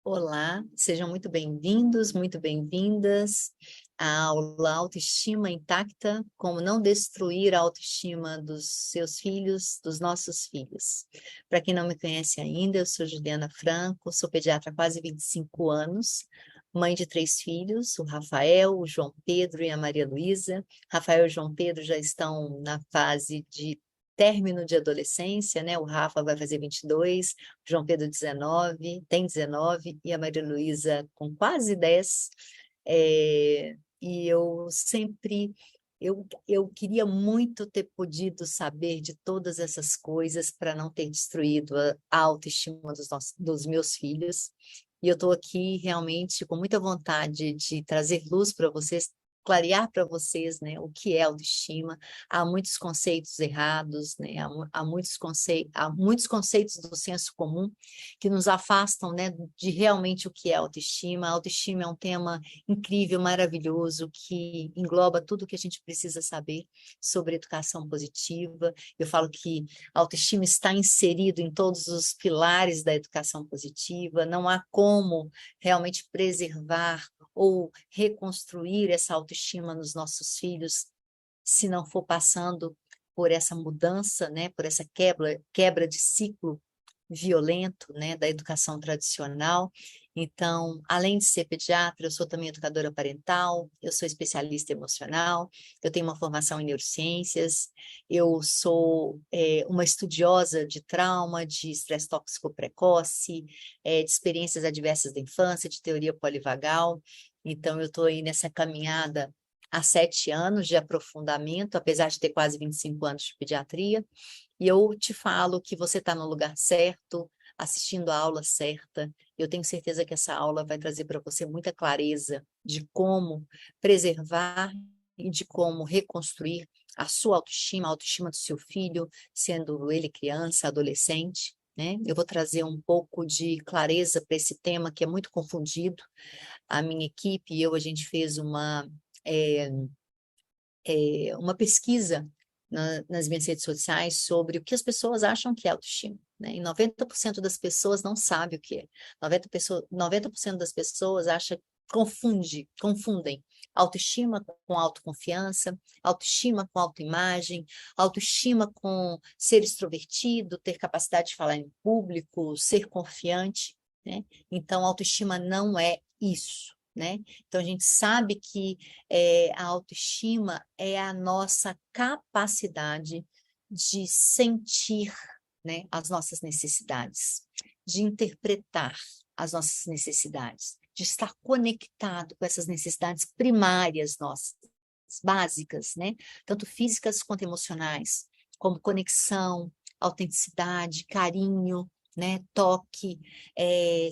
Olá, sejam muito bem-vindos, muito bem-vindas à aula Autoestima Intacta, como não destruir a autoestima dos seus filhos, dos nossos filhos. Para quem não me conhece ainda, eu sou Juliana Franco, sou pediatra há quase 25 anos, mãe de 3 filhos, o Rafael, o João Pedro e a Maria Luísa. Rafael e o João Pedro já estão na fase de término de adolescência, né? O Rafa vai fazer 22, João Pedro 19, tem 19, e a Maria Luísa com quase 10. E eu sempre, eu queria muito ter podido saber de todas essas coisas para não ter destruído a autoestima dos meus filhos. E eu estou aqui realmente com muita vontade de trazer luz para vocês, clarear para vocês, né, o que é autoestima. Há muitos conceitos errados, né, há muitos conceitos do senso comum que nos afastam, né, de realmente o que é autoestima. A autoestima é um tema incrível, maravilhoso, que engloba tudo o que a gente precisa saber sobre educação positiva. Eu falo que a autoestima está inserido em todos os pilares da educação positiva, não há como realmente preservar ou reconstruir essa autoestima nos nossos filhos se não for passando por essa mudança, né, por essa quebra de ciclo violento, né, da educação tradicional. Então, além de ser pediatra, eu sou também educadora parental, eu sou especialista emocional, eu tenho uma formação em neurociências, eu sou uma estudiosa de trauma, de estresse tóxico precoce, de experiências adversas da infância, de teoria polivagal. Então, eu estou aí nessa caminhada há 7 anos de aprofundamento, apesar de ter quase 25 anos de pediatria. E eu te falo que você está no lugar certo, assistindo a aula certa. Eu tenho certeza que essa aula vai trazer para você muita clareza de como preservar e de como reconstruir a sua autoestima, a autoestima do seu filho, sendo ele criança, adolescente, né? Eu vou trazer um pouco de clareza para esse tema que é muito confundido. A minha equipe e eu, a gente fez é, uma pesquisa nas minhas redes sociais sobre o que as pessoas acham que é autoestima, né? E 90% das pessoas não sabe o que é. 90% das pessoas confundem autoestima com autoconfiança, autoestima com autoimagem, autoestima com ser extrovertido, ter capacidade de falar em público, ser confiante, né? Então, autoestima não é isso, né? Então, a gente sabe que a autoestima é a nossa capacidade de sentir, né, as nossas necessidades, de interpretar as nossas necessidades, de estar conectado com essas necessidades primárias nossas, básicas, né, tanto físicas quanto emocionais, como conexão, autenticidade, carinho, né, toque,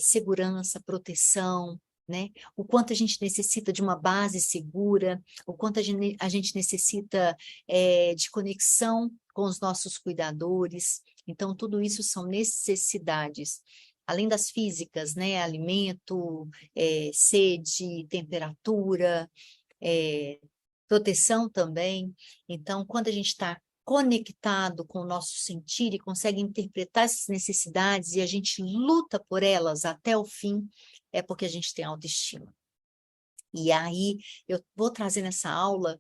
segurança, proteção, né? O quanto a gente necessita de uma base segura, o quanto a gente necessita de conexão com os nossos cuidadores. Então, tudo isso são necessidades, além das físicas, né? Alimento, sede, temperatura, é, proteção também. Então, quando a gente está conectado com o nosso sentir e consegue interpretar essas necessidades e a gente luta por elas até o fim, é porque a gente tem autoestima. E aí eu vou trazer nessa aula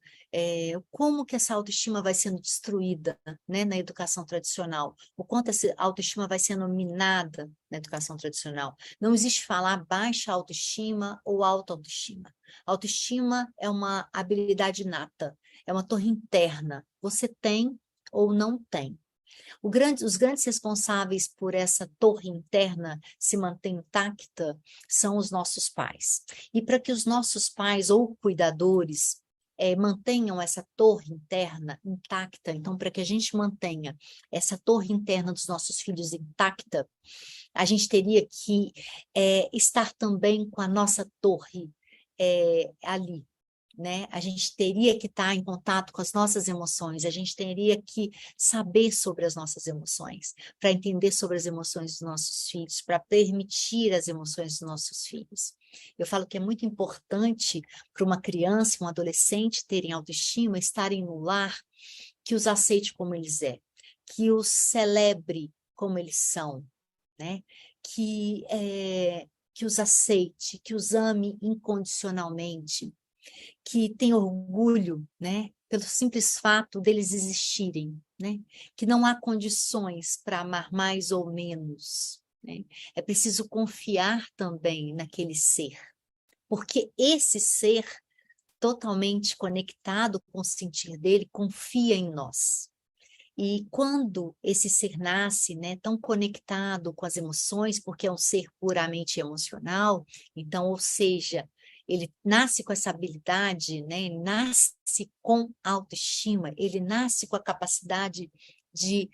como que essa autoestima vai sendo destruída, né, na educação tradicional, o quanto essa autoestima vai sendo minada na educação tradicional. Não existe falar baixa autoestima ou alta autoestima. Autoestima é uma habilidade inata, é uma torre interna. Você tem ou não tem. Os grandes responsáveis por essa torre interna se manter intacta são os nossos pais. E para que os nossos pais ou cuidadores mantenham essa torre interna intacta, então, para que a gente mantenha essa torre interna dos nossos filhos intacta, a gente teria que estar também com a nossa torre ali, né? A gente teria que estar em contato com as nossas emoções, a gente teria que saber sobre as nossas emoções, para entender sobre as emoções dos nossos filhos, para permitir as emoções dos nossos filhos. Eu falo que é muito importante para uma criança e um adolescente terem autoestima, estarem no lar, que os aceite como eles é, que os celebre como eles são, né? Que que os aceite, que os ame incondicionalmente, que tenha orgulho, né, pelo simples fato deles existirem, né, que não há condições para amar mais ou menos, né, é preciso confiar também naquele ser, porque esse ser totalmente conectado com o sentir dele confia em nós. E quando esse ser nasce, né, tão conectado com as emoções, porque é um ser puramente emocional, então, ou seja, ele nasce com essa habilidade, né, ele nasce com autoestima, ele nasce com a capacidade de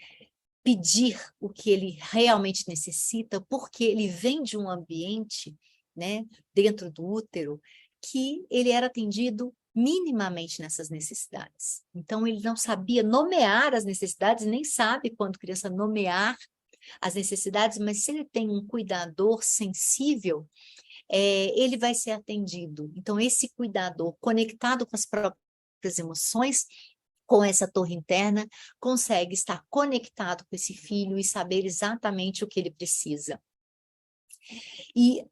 pedir o que ele realmente necessita, porque ele vem de um ambiente, né, dentro do útero, que ele era atendido minimamente nessas necessidades. Então, ele não sabia nomear as necessidades, nem sabe, quando criança, nomear as necessidades, mas se ele tem um cuidador sensível, ele vai ser atendido. Então, esse cuidador, conectado com as próprias emoções, com essa torre interna, consegue estar conectado com esse filho e saber exatamente o que ele precisa. E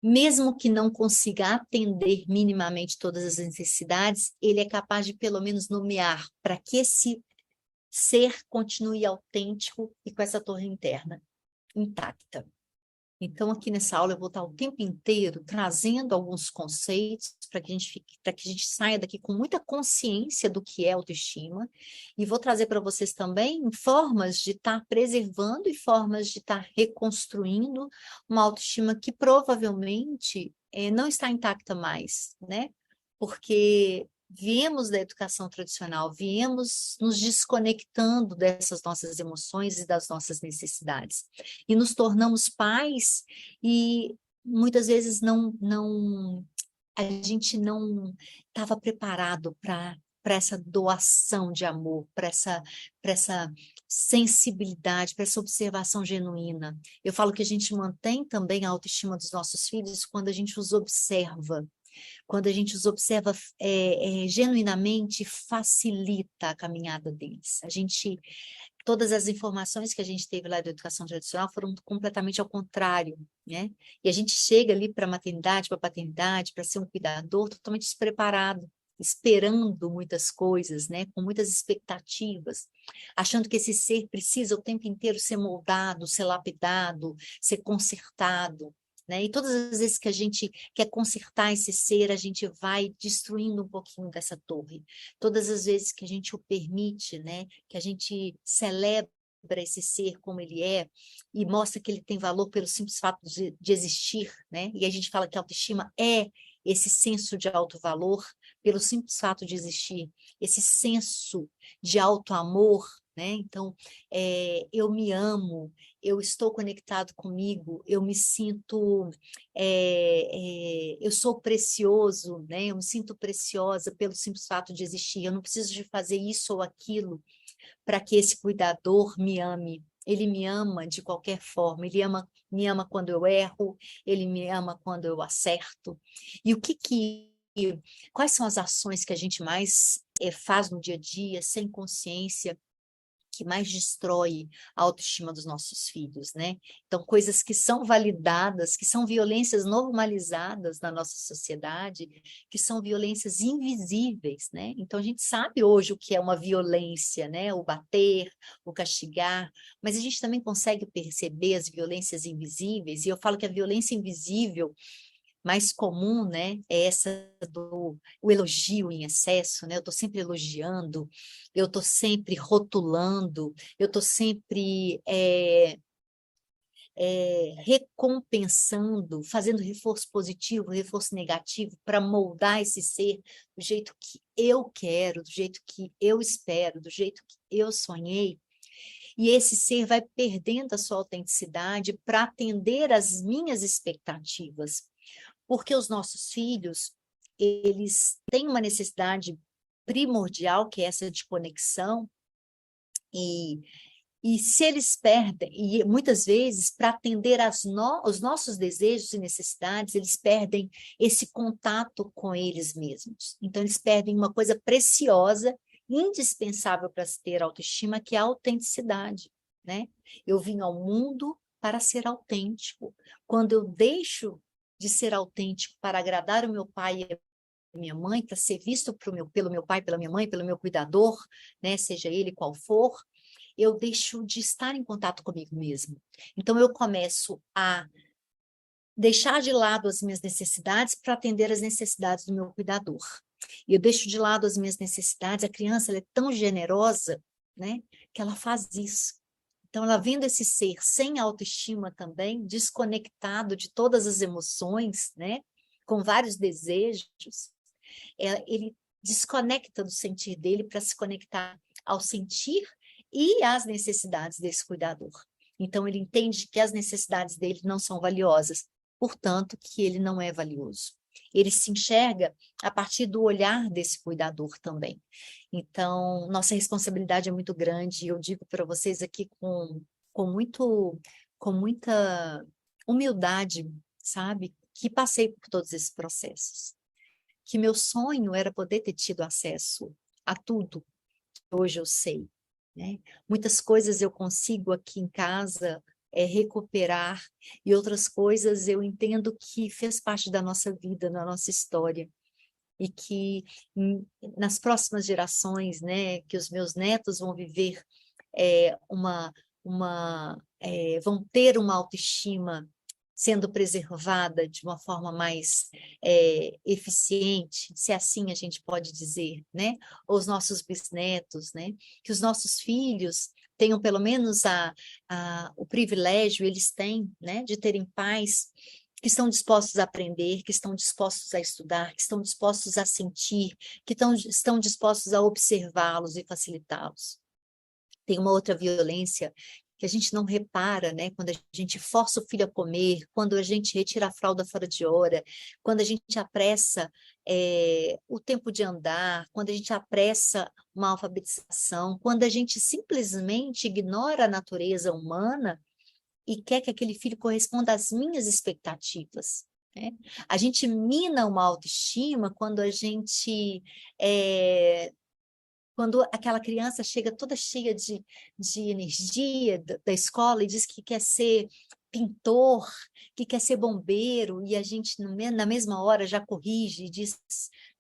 mesmo que não consiga atender minimamente todas as necessidades, ele é capaz de pelo menos nomear para que esse ser continue autêntico e com essa torre interna intacta. Então, aqui nessa aula, eu vou estar o tempo inteiro trazendo alguns conceitos para que a gente fique, para que a gente saia daqui com muita consciência do que é autoestima, e vou trazer para vocês também formas de estar preservando e formas de estar reconstruindo uma autoestima que provavelmente não está intacta mais, né? Porque viemos da educação tradicional, viemos nos desconectando dessas nossas emoções e das nossas necessidades. E nos tornamos pais e muitas vezes a gente não estava preparado para essa doação de amor, para essa sensibilidade, para essa observação genuína. Eu falo que a gente mantém também a autoestima dos nossos filhos quando a gente os observa. Quando a gente os observa genuinamente, facilita a caminhada deles. Todas as informações que a gente teve lá da educação tradicional foram completamente ao contrário, né? E a gente chega ali para a maternidade, para a paternidade, para ser um cuidador totalmente despreparado, esperando muitas coisas, né? Com muitas expectativas, achando que esse ser precisa o tempo inteiro ser moldado, ser lapidado, ser consertado, né? E todas as vezes que a gente quer consertar esse ser, a gente vai destruindo um pouquinho dessa torre. Todas as vezes que a gente o permite, né? Que a gente celebra esse ser como ele é e mostra que ele tem valor pelo simples fato de existir, né? E a gente fala que a autoestima é esse senso de auto-valor pelo simples fato de existir, esse senso de auto-amor, né? Então, eu me amo, eu estou conectado comigo, eu me sinto, eu sou precioso, né? Eu me sinto preciosa pelo simples fato de existir, eu não preciso de fazer isso ou aquilo para que esse cuidador me ame. Ele me ama de qualquer forma, me ama quando eu erro, ele me ama quando eu acerto. E quais são as ações que a gente mais faz no dia a dia, sem consciência, que mais destrói a autoestima dos nossos filhos, né? Então, coisas que são validadas, que são violências normalizadas na nossa sociedade, que são violências invisíveis, né? Então, a gente sabe hoje o que é uma violência, né? O bater, o castigar, mas a gente também consegue perceber as violências invisíveis, e eu falo que a violência invisível mais comum, né, é essa o elogio em excesso, né? Eu estou sempre elogiando, eu estou sempre rotulando, eu estou sempre recompensando, fazendo reforço positivo, reforço negativo, para moldar esse ser do jeito que eu quero, do jeito que eu espero, do jeito que eu sonhei. E esse ser vai perdendo a sua autenticidade para atender às minhas expectativas. Porque os nossos filhos, eles têm uma necessidade primordial, que é essa de conexão, e, e se eles perdem, e muitas vezes, para atender os nossos desejos e necessidades, eles perdem esse contato com eles mesmos. Então, eles perdem uma coisa preciosa, indispensável para se ter autoestima, que é a autenticidade, né? Eu vim ao mundo para ser autêntico. Quando eu deixo de ser autêntico para agradar o meu pai e a minha mãe, para ser visto pelo meu pai, pela minha mãe, pelo meu cuidador, né, seja ele qual for, eu deixo de estar em contato comigo mesmo. Então, eu começo a deixar de lado as minhas necessidades para atender as necessidades do meu cuidador. E eu deixo de lado as minhas necessidades. A criança, ela é tão generosa, né, que ela faz isso. Então, ela vendo esse ser sem autoestima também, desconectado de todas as emoções, né, com vários desejos, ele desconecta do sentir dele para se conectar ao sentir e às necessidades desse cuidador. Então, ele entende que as necessidades dele não são valiosas, portanto, que ele não é valioso. Ele se enxerga a partir do olhar desse cuidador também. Então, nossa responsabilidade é muito grande, e eu digo para vocês aqui com muita humildade, sabe? Que passei por todos esses processos. Que meu sonho era poder ter tido acesso a tudo que hoje eu sei, né? Muitas coisas eu consigo aqui em casa recuperar, e outras coisas eu entendo que fez parte da nossa vida, da nossa história, e que nas próximas gerações, né, que os meus netos vão viver é, uma, vão ter uma autoestima sendo preservada de uma forma mais eficiente, se assim a gente pode dizer, né? Ou os nossos bisnetos, né? Que os nossos filhos tenham pelo menos o privilégio, eles têm, né? De terem pais que estão dispostos a aprender, que estão dispostos a estudar, que estão dispostos a sentir, que estão dispostos a observá-los e facilitá-los. Tem uma outra violência que a gente não repara, né? Quando a gente força o filho a comer, quando a gente retira a fralda fora de hora, quando a gente apressa o tempo de andar, quando a gente apressa uma alfabetização, quando a gente simplesmente ignora a natureza humana e quer que aquele filho corresponda às minhas expectativas, né? A gente mina uma autoestima quando a gente quando aquela criança chega toda cheia de energia da escola e diz que quer ser pintor, que quer ser bombeiro, e a gente, na mesma hora, já corrige e diz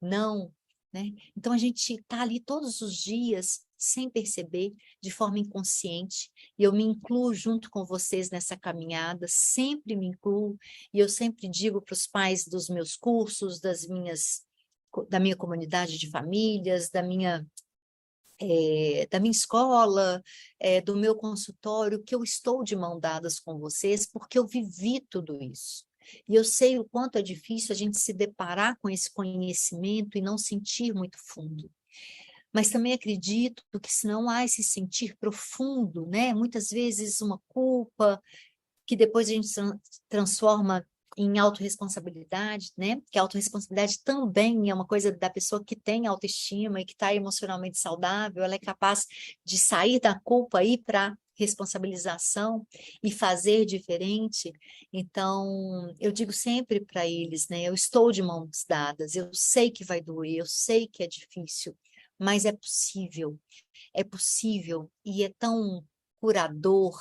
não, né? Então, a gente está ali todos os dias, sem perceber, de forma inconsciente, e eu me incluo junto com vocês nessa caminhada, sempre me incluo, e eu sempre digo para os pais dos meus cursos, da minha comunidade de famílias, da minha escola, do meu consultório, que eu estou de mão dadas com vocês, porque eu vivi tudo isso. E eu sei o quanto é difícil a gente se deparar com esse conhecimento e não sentir muito fundo. Mas também acredito que se não há esse sentir profundo, né? Muitas vezes uma culpa, que depois a gente transforma em autorresponsabilidade, né? Que a autorresponsabilidade também é uma coisa da pessoa que tem autoestima e que está emocionalmente saudável, ela é capaz de sair da culpa e ir para responsabilização e fazer diferente. Então, eu digo sempre para eles, né? Eu estou de mãos dadas, eu sei que vai doer, eu sei que é difícil, mas é possível e é tão curador,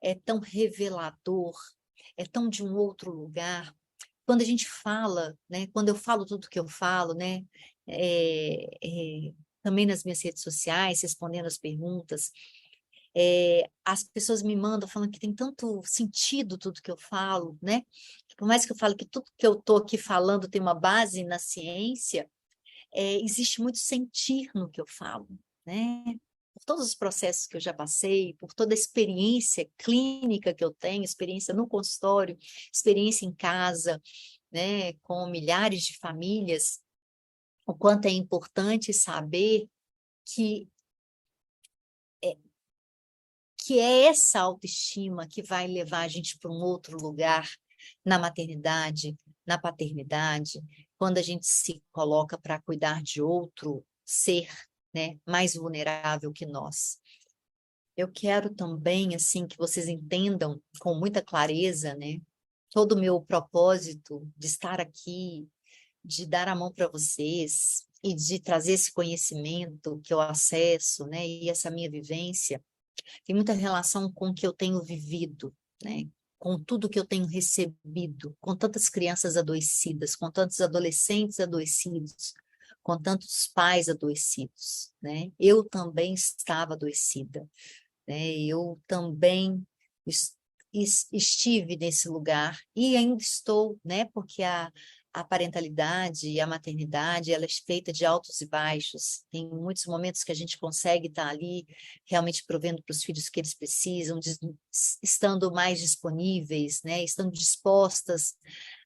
é tão revelador, é tão de um outro lugar. Quando a gente fala, né, quando eu falo tudo que eu falo, né, também nas minhas redes sociais, respondendo as perguntas, as pessoas me mandam falando que tem tanto sentido tudo que eu falo, né? Por mais que eu falo que tudo que eu estou aqui falando tem uma base na ciência, existe muito sentir no que eu falo, né? Por todos os processos que eu já passei, por toda a experiência clínica que eu tenho, experiência no consultório, experiência em casa, né, com milhares de famílias, o quanto é importante saber que é, que é essa autoestima que vai levar a gente para um outro lugar na maternidade, na paternidade, quando a gente se coloca para cuidar de outro ser, né, mais vulnerável que nós. Eu quero também, assim, que vocês entendam com muita clareza, né, todo o meu propósito de estar aqui, de dar a mão para vocês e de trazer esse conhecimento que eu acesso, né, e essa minha vivência, tem muita relação com o que eu tenho vivido, né? com tudo que eu tenho recebido, com tantas crianças adoecidas, com tantos adolescentes adoecidos, com tantos pais adoecidos, né? Eu também estava adoecida, né? Eu também es- estive nesse lugar e ainda estou, né? Porque a parentalidade e a maternidade, ela é feita de altos e baixos. Tem muitos momentos que a gente consegue estar ali realmente provendo para os filhos o que eles precisam, estando mais disponíveis, né? Estando dispostas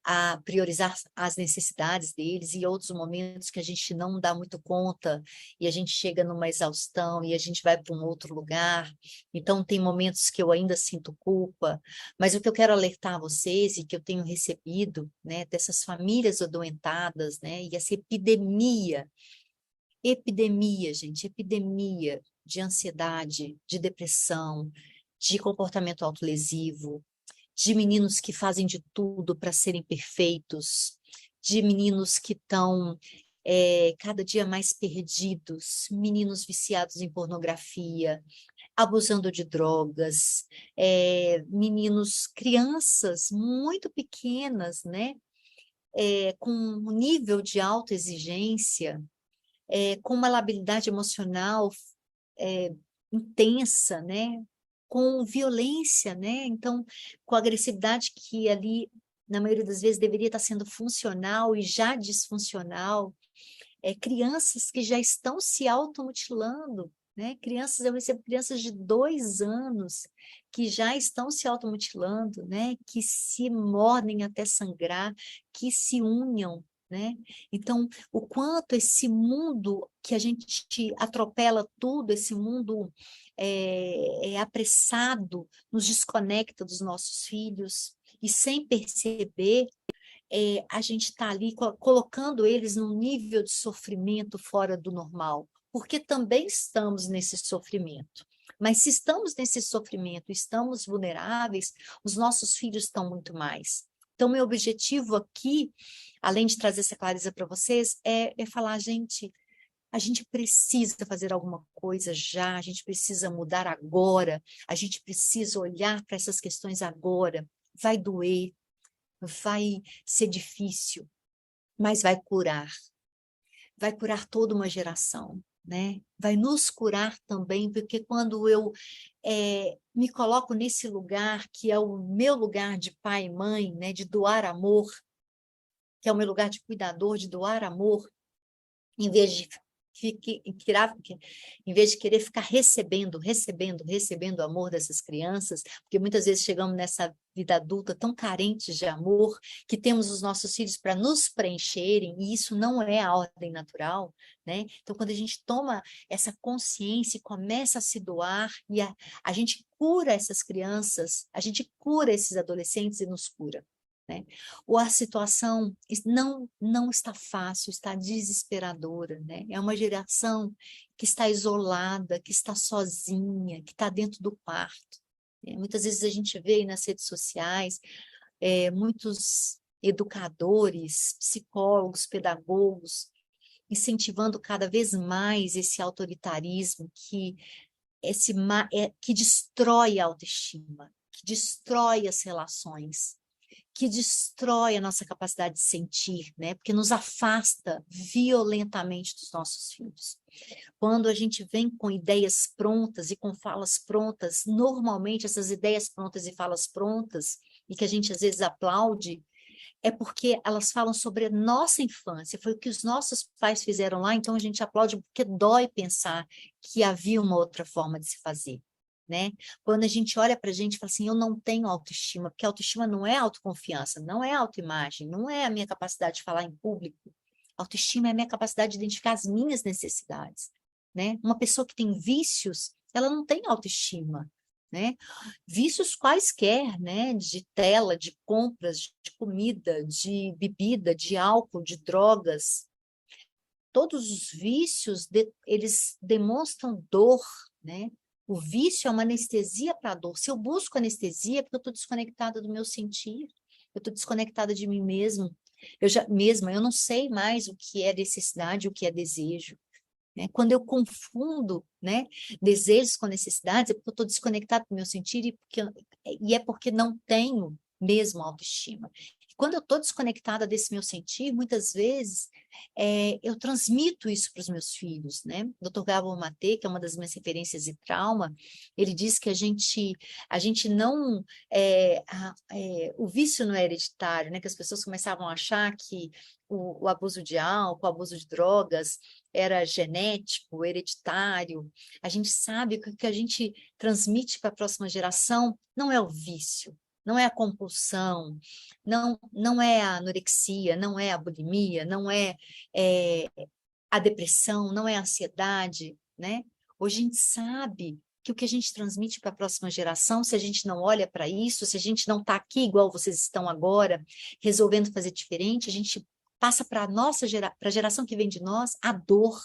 a priorizar as necessidades deles, e outros momentos que a gente não dá muito conta e a gente chega numa exaustão e a gente vai para um outro lugar. Então, tem momentos que eu ainda sinto culpa, mas o que eu quero alertar vocês e que eu tenho recebido, né, dessas famílias adoentadas, né, e essa epidemia, gente, epidemia de ansiedade, de depressão, de comportamento autolesivo, de meninos que fazem de tudo para serem perfeitos, de meninos que estão cada dia mais perdidos, meninos viciados em pornografia, abusando de drogas, meninos, crianças muito pequenas, né? Com um nível de autoexigência, com uma labilidade emocional é, intensa, né? Com violência, né? Então, com agressividade que ali, na maioria das vezes, deveria estar sendo funcional e já disfuncional, crianças que já estão se automutilando, né? Crianças, eu recebo crianças de 2 anos que já estão se automutilando, né? Que se mordem até sangrar, que se unham, né? Então, o quanto esse mundo que a gente atropela tudo, esse mundo apressado, nos desconecta dos nossos filhos, e sem perceber, a gente está ali colocando eles num nível de sofrimento fora do normal, porque também estamos nesse sofrimento. Mas se estamos nesse sofrimento, estamos vulneráveis, os nossos filhos estão muito mais. Então, meu objetivo aqui, além de trazer essa clareza para vocês, é falar, gente, a gente precisa fazer alguma coisa já, a gente precisa mudar agora, a gente precisa olhar para essas questões agora. Vai doer, vai ser difícil, mas vai curar toda uma geração, né? Vai nos curar também, porque quando eu me coloco nesse lugar, que é o meu lugar de pai e mãe, né? De doar amor, que é o meu lugar de cuidador, de doar amor, em vez de em vez de querer ficar recebendo o amor dessas crianças, porque muitas vezes chegamos nessa vida adulta tão carentes de amor, que temos os nossos filhos para nos preencherem, e isso não é a ordem natural, né? Então, quando a gente toma essa consciência e começa a se doar, e a gente cura essas crianças, a gente cura esses adolescentes e nos cura, né? Ou a situação não está fácil, está desesperadora, né? É uma geração que está isolada, que está sozinha, que está dentro do quarto, né? Muitas vezes a gente vê aí nas redes sociais muitos educadores, psicólogos, pedagogos, incentivando cada vez mais esse autoritarismo que destrói a autoestima, que destrói as relações, que destrói a nossa capacidade de sentir, né? Porque nos afasta violentamente dos nossos filhos. Quando a gente vem com ideias prontas e com falas prontas, normalmente essas ideias prontas e falas prontas, e que a gente às vezes aplaude, é porque elas falam sobre a nossa infância, foi o que os nossos pais fizeram lá, então a gente aplaude porque dói pensar que havia uma outra forma de se fazer, né? Quando a gente olha para a gente e fala assim, eu não tenho autoestima, porque autoestima não é autoconfiança, não é autoimagem, não é a minha capacidade de falar em público. Autoestima é a minha capacidade de identificar as minhas necessidades, né? Uma pessoa que tem vícios, ela não tem autoestima, né? Vícios quaisquer, né? De tela, de compras, de comida, de bebida, de álcool, de drogas. Todos os vícios, eles demonstram dor, né? O vício é uma anestesia para a dor. Se eu busco anestesia, é porque eu estou desconectada do meu sentir, eu estou desconectada de mim mesmo. Eu não sei mais o que é necessidade, o que é desejo. né? Quando eu confundo, né, desejos com necessidades, é porque eu estou desconectado do meu sentir e é porque não tenho mesmo autoestima. Quando eu estou desconectada desse meu sentir, muitas vezes eu transmito isso para os meus filhos, né? Dr. Gabor Maté, que é uma das minhas referências em trauma, ele diz que a gente não, o vício não é hereditário, né? Que as pessoas começavam a achar que o abuso de álcool, o abuso de drogas era genético, hereditário. A gente sabe que o que a gente transmite para a próxima geração não é o vício, não é a compulsão, não é a anorexia, não é a bulimia, não é a depressão, não é a ansiedade, né? Hoje a gente sabe que o que a gente transmite para a próxima geração, se a gente não olha para isso, se a gente não está aqui igual vocês estão agora, resolvendo fazer diferente, a gente passa para para a geração que vem de nós a dor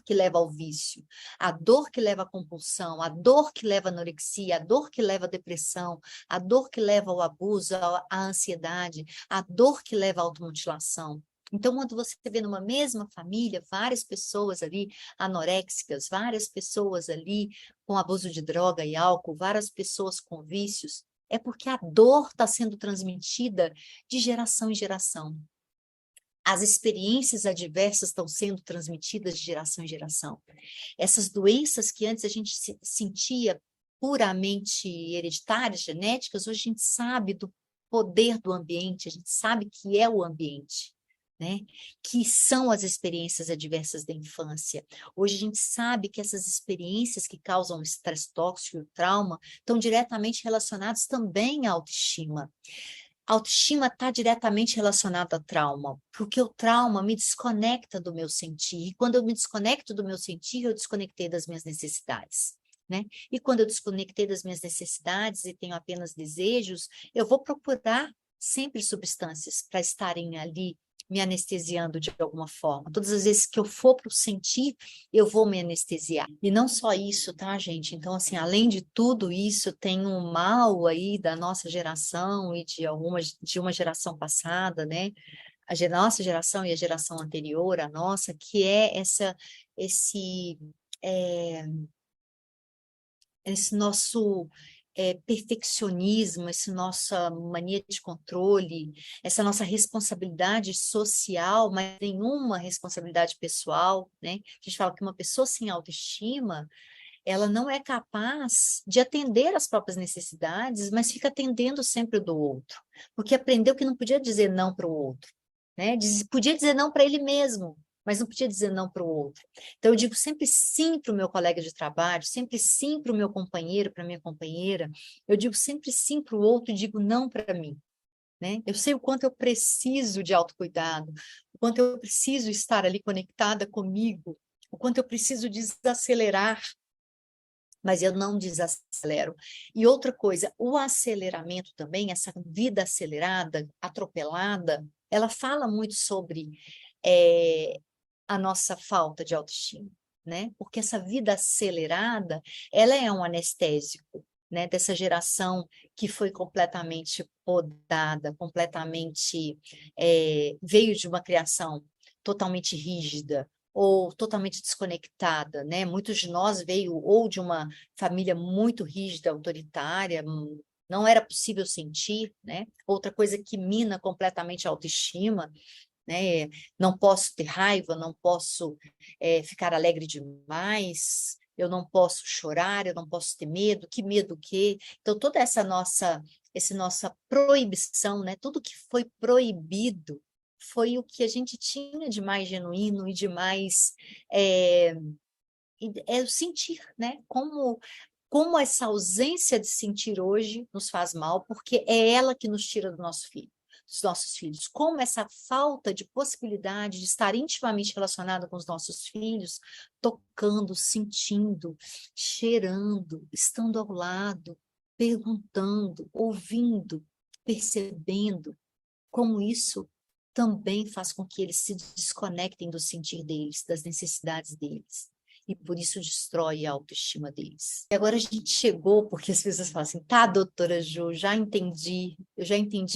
que leva ao vício, a dor que leva à compulsão, a dor que leva à anorexia, a dor que leva à depressão, a dor que leva ao abuso, à ansiedade, a dor que leva à automutilação. Então, quando você vê numa mesma família várias pessoas ali anoréxicas, várias pessoas ali com abuso de droga e álcool, várias pessoas com vícios, é porque a dor está sendo transmitida de geração em geração. As experiências adversas estão sendo transmitidas de geração em geração. Essas doenças que antes a gente sentia puramente hereditárias, genéticas, hoje a gente sabe do poder do ambiente, a gente sabe que é o ambiente, né? Que são as experiências adversas da infância. Hoje a gente sabe que essas experiências que causam estresse tóxico e o trauma estão diretamente relacionadas também à autoestima. A autoestima está diretamente relacionada ao trauma, porque o trauma me desconecta do meu sentir. E quando eu me desconecto do meu sentir, eu desconectei das minhas necessidades, né? E quando eu desconectei das minhas necessidades e tenho apenas desejos, eu vou procurar sempre substâncias para estarem ali me anestesiando de alguma forma. Todas as vezes que eu for para o sentir, eu vou me anestesiar. E não só isso, tá, gente? Então, assim, além de tudo isso, tem um mal aí da nossa geração e de uma geração passada, né? Nossa geração e a geração anterior, a nossa, que é esse, é, esse nosso perfeccionismo, essa nossa mania de controle, essa nossa responsabilidade social, mas nenhuma responsabilidade pessoal, né? A gente fala que uma pessoa sem autoestima, ela não é capaz de atender às próprias necessidades, mas fica atendendo sempre o do outro, porque aprendeu que não podia dizer não para o outro, né? Podia dizer não para ele mesmo, mas não podia dizer não para o outro. Então, eu digo sempre sim para o meu colega de trabalho, sempre sim para o meu companheiro, para a minha companheira, eu digo sempre sim para o outro e digo não para mim, né? Eu sei o quanto eu preciso de autocuidado, o quanto eu preciso estar ali conectada comigo, o quanto eu preciso desacelerar, mas eu não desacelero. E outra coisa, o aceleramento também, essa vida acelerada, atropelada, ela fala muito sobre a nossa falta de autoestima, né? Porque essa vida acelerada, ela é um anestésico, né? Dessa geração que foi completamente podada, completamente veio de uma criação totalmente rígida ou totalmente desconectada, né? Muitos de nós veio ou de uma família muito rígida, autoritária, não era possível sentir, né? Outra coisa que mina completamente a autoestima, né? Não posso ter raiva, não posso ficar alegre demais, eu não posso chorar, eu não posso ter medo, que medo o quê? Então, toda essa nossa proibição, né? Tudo que foi proibido foi o que a gente tinha de mais genuíno e de mais o sentir, né? Como essa ausência de sentir hoje nos faz mal, porque é ela que nos tira do nosso filho, dos nossos filhos. Como essa falta de possibilidade de estar intimamente relacionada com os nossos filhos, tocando, sentindo, cheirando, estando ao lado, perguntando, ouvindo, percebendo, como isso também faz com que eles se desconectem do sentir deles, das necessidades deles. e por isso destrói a autoestima deles. E agora a gente chegou, porque as pessoas falam assim, tá, doutora Ju, eu já entendi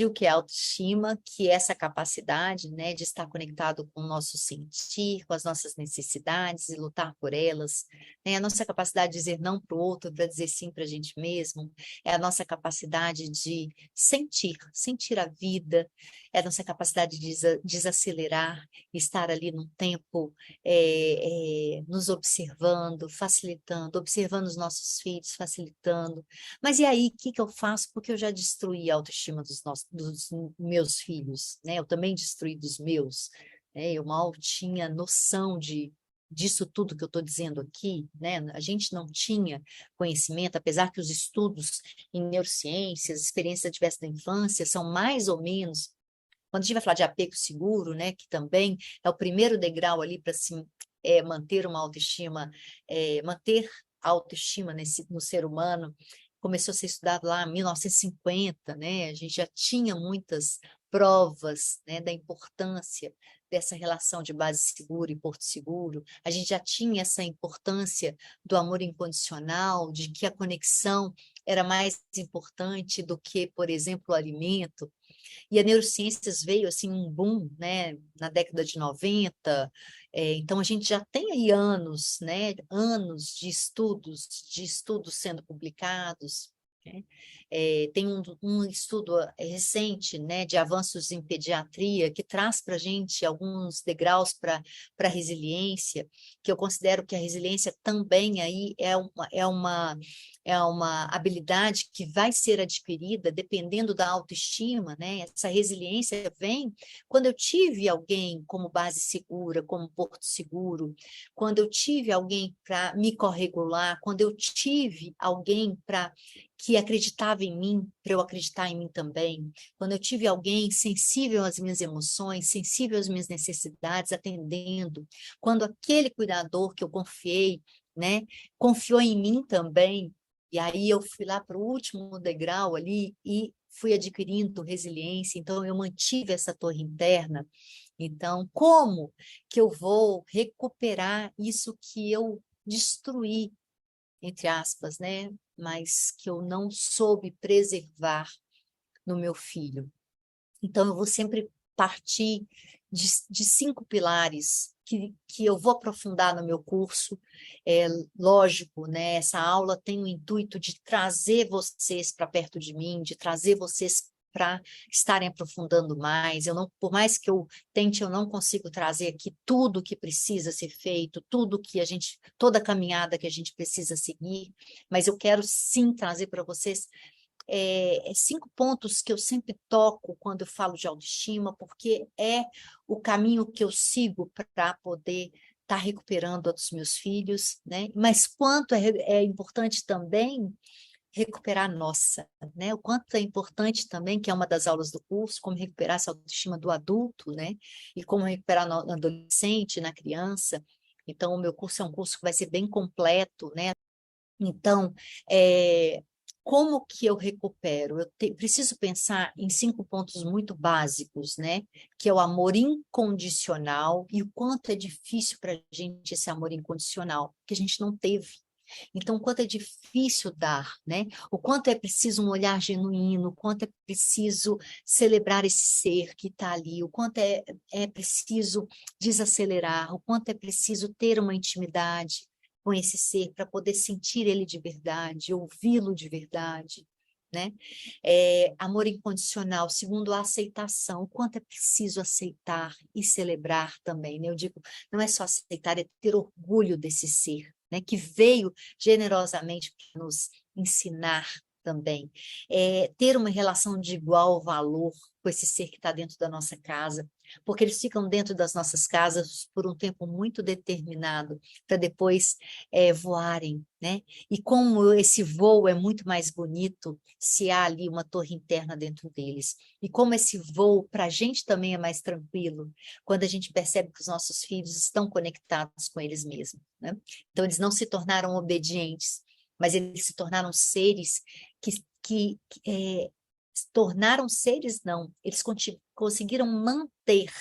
o que é autoestima, que é essa capacidade, né, de estar conectado com o nosso sentir, com as nossas necessidades e lutar por elas, né, a nossa capacidade de dizer não para o outro, para dizer sim para a gente mesmo, é a nossa capacidade de sentir a vida, é a nossa capacidade de desacelerar, estar ali num tempo nos observando, facilitando, observando os nossos filhos, facilitando. Mas e aí, o que eu faço? Porque eu já destruí a autoestima dos meus filhos, né? Eu também destruí dos meus, né? Eu mal tinha noção disso tudo que eu estou dizendo aqui, né? A gente não tinha conhecimento, apesar que os estudos em neurociências, experiências adversas da infância, são mais ou menos quando a gente vai falar de apego seguro, né, que também é o primeiro degrau ali para se manter uma autoestima, manter a autoestima no ser humano, começou a ser estudado lá em 1950, né? A gente já tinha muitas provas, né, da importância dessa relação de base segura e porto seguro. A gente já tinha essa importância do amor incondicional, de que a conexão era mais importante do que, por exemplo, o alimento. E a neurociências veio assim um boom, né, na década de 90. Então a gente já tem aí anos, né, anos de estudos sendo publicados, né? Tem um estudo recente, né, de avanços em pediatria que traz para a gente alguns degraus para resiliência, que eu considero que a resiliência também aí é uma habilidade que vai ser adquirida dependendo da autoestima, né? Essa resiliência vem quando eu tive alguém como base segura, como porto seguro, quando eu tive alguém para me corregular, quando eu tive alguém que acreditava em mim, para eu acreditar em mim também, quando eu tive alguém sensível às minhas emoções, sensível às minhas necessidades, atendendo, quando aquele cuidador que eu confiei, né, confiou em mim também. E aí eu fui lá para o último degrau ali e fui adquirindo resiliência, então eu mantive essa torre interna. Então, como que eu vou recuperar isso que eu destruí, entre aspas, né? Mas que eu não soube preservar no meu filho? Então, eu vou sempre partir de 5 pilares que eu vou aprofundar no meu curso. É lógico, né? Essa aula tem o intuito de trazer vocês para perto de mim, de trazer vocês para estarem aprofundando mais. Eu não, por mais que eu tente, eu não consigo trazer aqui tudo que precisa ser feito, toda a caminhada que a gente precisa seguir, mas eu quero sim trazer para vocês 5 pontos que eu sempre toco quando eu falo de autoestima, porque é o caminho que eu sigo para poder estar recuperando a dos meus filhos, né? Mas quanto é importante também recuperar a nossa, né? O quanto é importante também, que é uma das aulas do curso, como recuperar essa autoestima do adulto, né? E como recuperar no adolescente, na criança. Então, o meu curso é um curso que vai ser bem completo, né? Então, como que eu recupero? Preciso pensar em 5 pontos muito básicos, né? Que é o amor incondicional e o quanto é difícil para a gente esse amor incondicional, que a gente não teve. Então, o quanto é difícil dar, né? O quanto é preciso um olhar genuíno, o quanto é preciso celebrar esse ser que está ali, o quanto é preciso desacelerar, o quanto é preciso ter uma intimidade com esse ser para poder sentir ele de verdade, ouvi-lo de verdade, né? Amor incondicional, segundo a aceitação, o quanto é preciso aceitar e celebrar também, né? Eu digo, não é só aceitar, é ter orgulho desse ser, né? Que veio generosamente para nos ensinar também. Ter uma relação de igual valor com esse ser que está dentro da nossa casa, porque eles ficam dentro das nossas casas por um tempo muito determinado, para depois voarem, né? E como esse voo é muito mais bonito se há ali uma torre interna dentro deles. E como esse voo para a gente também é mais tranquilo, quando a gente percebe que os nossos filhos estão conectados com eles mesmos, né? Então, eles não se tornaram obedientes, mas eles se tornaram seres se tornaram seres, não, eles conseguiram manter,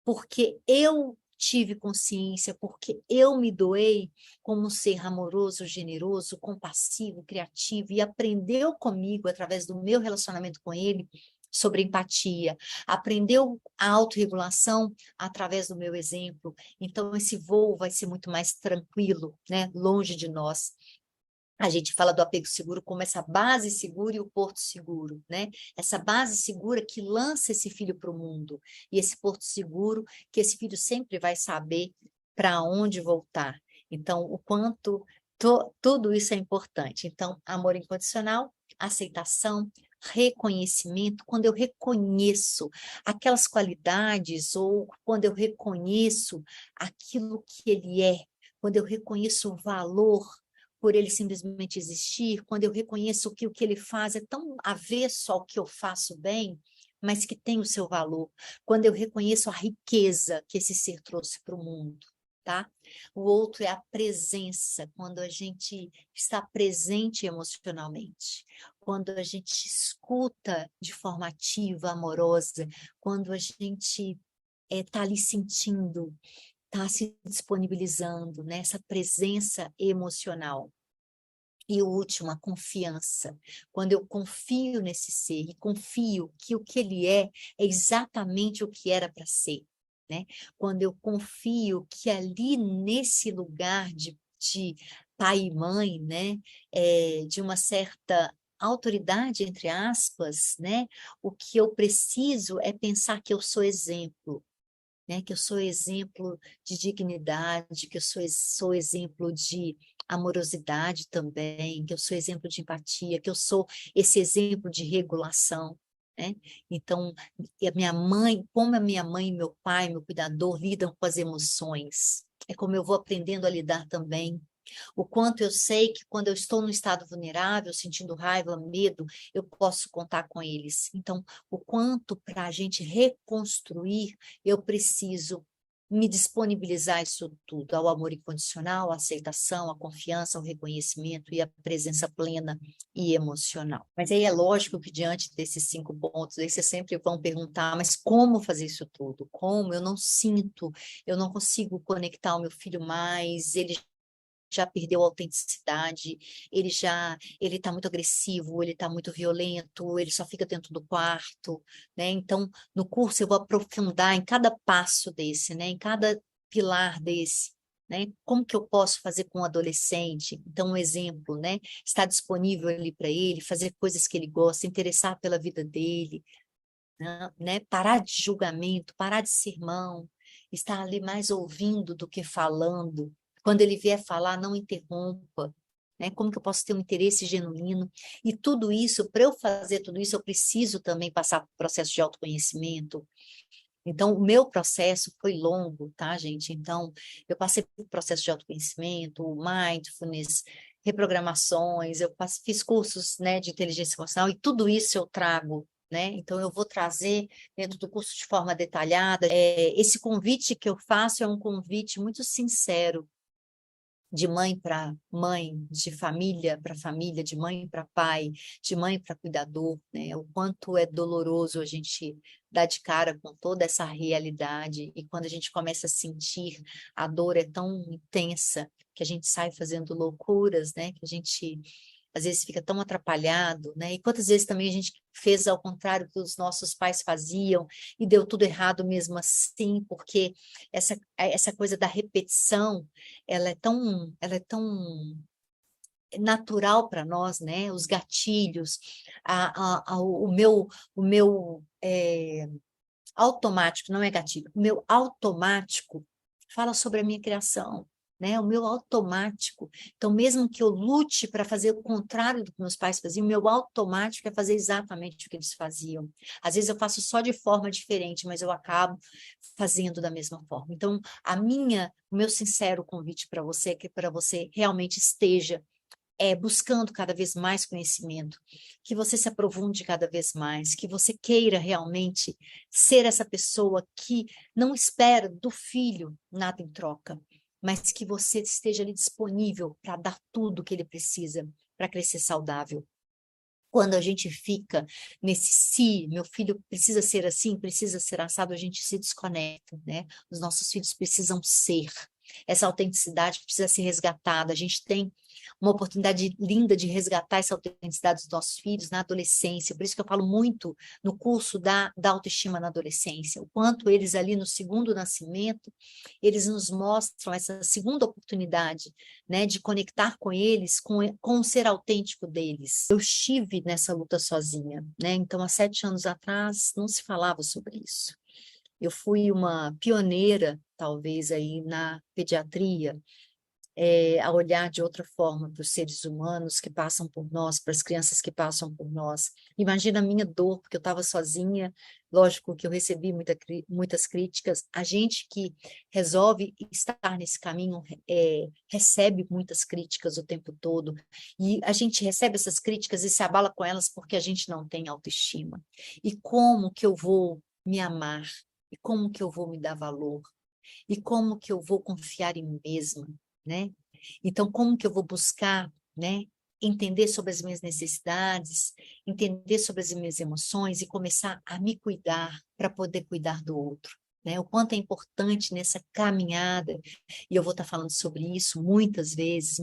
porque eu tive consciência, porque eu me doei como um ser amoroso, generoso, compassivo, criativo, e aprendeu comigo, através do meu relacionamento com ele, sobre empatia, aprendeu a autorregulação através do meu exemplo. Então, esse voo vai ser muito mais tranquilo, né? Longe de nós. A gente fala do apego seguro como essa base segura e o porto seguro, né? Essa base segura que lança esse filho para o mundo, e esse porto seguro que esse filho sempre vai saber para onde voltar. Então, o quanto tudo isso é importante. Então, amor incondicional, aceitação, reconhecimento. Quando eu reconheço aquelas qualidades, ou quando eu reconheço aquilo que ele é, quando eu reconheço o valor por ele simplesmente existir, quando eu reconheço que o que ele faz é tão avesso ao que eu faço bem, mas que tem o seu valor, quando eu reconheço a riqueza que esse ser trouxe para o mundo, tá? O outro é a presença, quando a gente está presente emocionalmente, quando a gente escuta de forma ativa, amorosa, quando a gente está ali sentindo, está se disponibilizando, né? Essa presença emocional. E o último, a confiança. Quando eu confio nesse ser e confio que o que ele é exatamente o que era para ser, né? Quando eu confio que ali nesse lugar de pai e mãe, né? De uma certa autoridade, entre aspas, né? O que eu preciso é pensar que eu sou exemplo, né? Que eu sou exemplo de dignidade, que eu sou exemplo de amorosidade também, que eu sou exemplo de empatia, que eu sou esse exemplo de regulação, né? Então, e a minha mãe, como a minha mãe e meu pai, meu cuidador, lidam com as emoções, é como eu vou aprendendo a lidar também. O quanto eu sei que quando eu estou num estado vulnerável, sentindo raiva, medo, eu posso contar com eles. Então, o quanto para a gente reconstruir, eu preciso me disponibilizar isso tudo, ao amor incondicional, à aceitação, à confiança, ao reconhecimento e à presença plena e emocional. Mas aí é lógico que diante desses 5 pontos, aí vocês sempre vão perguntar, mas como fazer isso tudo? Como? Eu não sinto, eu não consigo conectar o meu filho mais, ele já perdeu a autenticidade, ele está muito agressivo, ele está muito violento, ele só fica dentro do quarto, né? Então, no curso eu vou aprofundar em cada passo desse, né? Em cada pilar desse, né? Como que eu posso fazer com o adolescente? Então, um exemplo, né? Estar disponível ali para ele, fazer coisas que ele gosta, interessar pela vida dele, né? Parar de julgamento, parar de sermão, estar ali mais ouvindo do que falando. Quando ele vier falar, não interrompa, né? Como que eu posso ter um interesse genuíno? E tudo isso, para eu fazer tudo isso, eu preciso também passar por processo de autoconhecimento. Então, o meu processo foi longo, tá, gente? Então, eu passei por processo de autoconhecimento, mindfulness, reprogramações, fiz cursos, né, de inteligência emocional, e tudo isso eu trago, né? Então, eu vou trazer dentro do curso de forma detalhada. Esse convite que eu faço é um convite muito sincero, de mãe para mãe, de família para família, de mãe para pai, de mãe para cuidador, né? O quanto é doloroso a gente dar de cara com toda essa realidade, e quando a gente começa a sentir, a dor é tão intensa que a gente sai fazendo loucuras, né? Que a gente às vezes fica tão atrapalhado, né? E quantas vezes também a gente fez ao contrário do que os nossos pais faziam e deu tudo errado mesmo assim, porque essa coisa da repetição, ela é tão natural para nós, né? Os gatilhos, o meu automático, não é gatilho, o meu automático fala sobre a minha criação, né? O meu automático. Então, mesmo que eu lute para fazer o contrário do que meus pais faziam, o meu automático é fazer exatamente o que eles faziam. Às vezes eu faço só de forma diferente, mas eu acabo fazendo da mesma forma. Então, o meu sincero convite para você é que para você realmente esteja buscando cada vez mais conhecimento, que você se aprofunde cada vez mais, que você queira realmente ser essa pessoa que não espera do filho nada em troca, mas que você esteja ali disponível para dar tudo que ele precisa para crescer saudável. Quando a gente fica nesse si, meu filho precisa ser assim, precisa ser assado, a gente se desconecta, né? Os nossos filhos precisam ser. Essa autenticidade precisa ser resgatada. A gente tem uma oportunidade linda de resgatar essa autenticidade dos nossos filhos na adolescência. Por isso que eu falo muito no curso da autoestima na adolescência. O quanto eles ali no segundo nascimento, eles nos mostram essa segunda oportunidade, né, de conectar com eles, com o ser autêntico deles. Eu estive nessa luta sozinha, né? Então, há 7 anos atrás, não se falava sobre isso. Eu fui uma pioneira, talvez, aí na pediatria, a olhar de outra forma para os seres humanos que passam por nós, para as crianças que passam por nós. Imagina a minha dor, porque eu estava sozinha, lógico que eu recebi muitas críticas. A gente que resolve estar nesse caminho recebe muitas críticas o tempo todo, e a gente recebe essas críticas e se abala com elas porque a gente não tem autoestima. E como que eu vou me amar? E como que eu vou me dar valor? E como que eu vou confiar em mim mesma, né? Então, como que eu vou buscar, né? Entender sobre as minhas necessidades, entender sobre as minhas emoções e começar a me cuidar para poder cuidar do outro, né? O quanto é importante nessa caminhada, e eu vou estar falando sobre isso muitas vezes,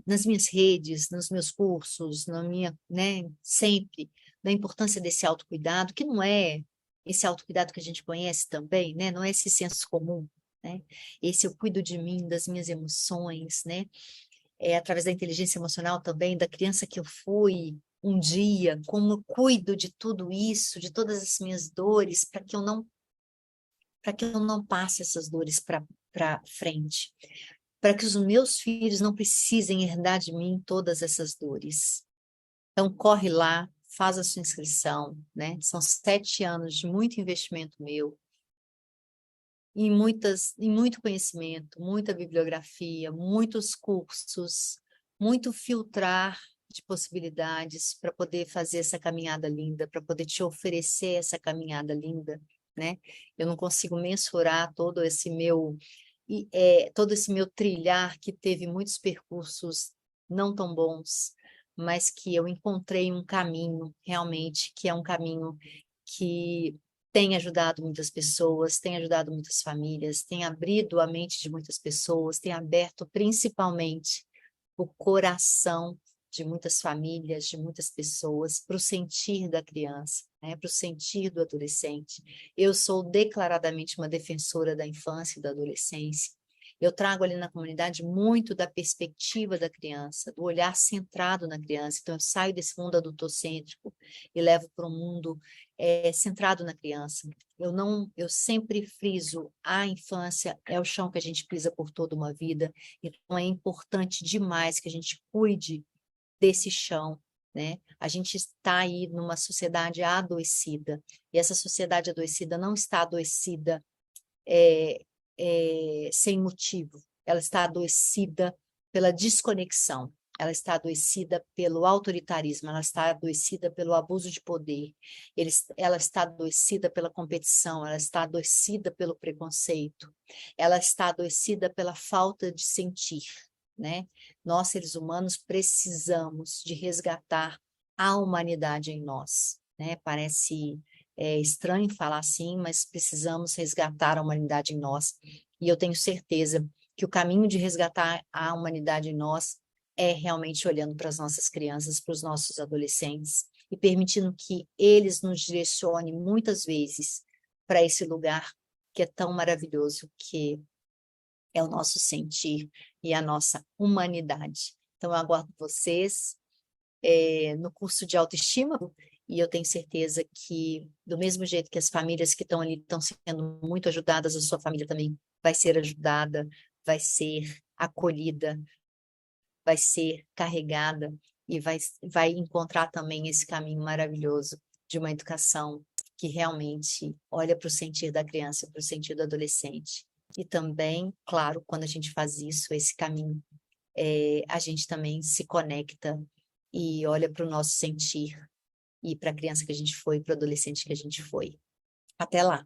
nas minhas redes, nos meus cursos, na minha, né, sempre, da importância desse autocuidado, que não é esse autocuidado que a gente conhece também, né, não é esse senso comum, né, esse eu cuido de mim, das minhas emoções, né, através da inteligência emocional também, da criança que eu fui um dia, como eu cuido de tudo isso, de todas as minhas dores, para que eu não passe essas dores para frente, para que os meus filhos não precisem herdar de mim todas essas dores. Então, corre lá, faz a sua inscrição, né? São 7 anos de muito investimento meu, em muito conhecimento, muita bibliografia, muitos cursos, muito filtrar de possibilidades para poder fazer essa caminhada linda, para poder te oferecer essa caminhada linda, né? Eu não consigo mensurar todo esse meu trilhar que teve muitos percursos não tão bons, mas que eu encontrei um caminho realmente que é um caminho que tem ajudado muitas pessoas, tem ajudado muitas famílias, tem abrido a mente de muitas pessoas, tem aberto principalmente o coração de muitas famílias, de muitas pessoas, para o sentir da criança, né, para o sentir do adolescente. Eu sou declaradamente uma defensora da infância e da adolescência. Eu trago ali na comunidade muito da perspectiva da criança, do olhar centrado na criança. Então, eu saio desse mundo adultocêntrico e levo para um mundo centrado na criança. Eu sempre friso, a infância é o chão que a gente pisa por toda uma vida, então é importante demais que a gente cuide desse chão, né? A gente está aí numa sociedade adoecida, e essa sociedade adoecida não está adoecida sem motivo, ela está adoecida pela desconexão, ela está adoecida pelo autoritarismo, ela está adoecida pelo abuso de poder, ela está adoecida pela competição, ela está adoecida pelo preconceito, ela está adoecida pela falta de sentir, né? Nós, seres humanos, precisamos de resgatar a humanidade em nós, né? Parece estranho falar assim, mas precisamos resgatar a humanidade em nós. E eu tenho certeza que o caminho de resgatar a humanidade em nós é realmente olhando para as nossas crianças, para os nossos adolescentes, e permitindo que eles nos direcionem muitas vezes para esse lugar que é tão maravilhoso, que é o nosso sentir e a nossa humanidade. Então, eu aguardo vocês no curso de autoestima, e eu tenho certeza que, do mesmo jeito que as famílias que estão ali estão sendo muito ajudadas, a sua família também vai ser ajudada, vai ser acolhida, vai ser carregada e vai encontrar também esse caminho maravilhoso de uma educação que realmente olha para o sentir da criança, para o sentir do adolescente. E também, claro, quando a gente faz isso, esse caminho, a gente também se conecta e olha para o nosso sentir e para a criança que a gente foi, para o adolescente que a gente foi. Até lá!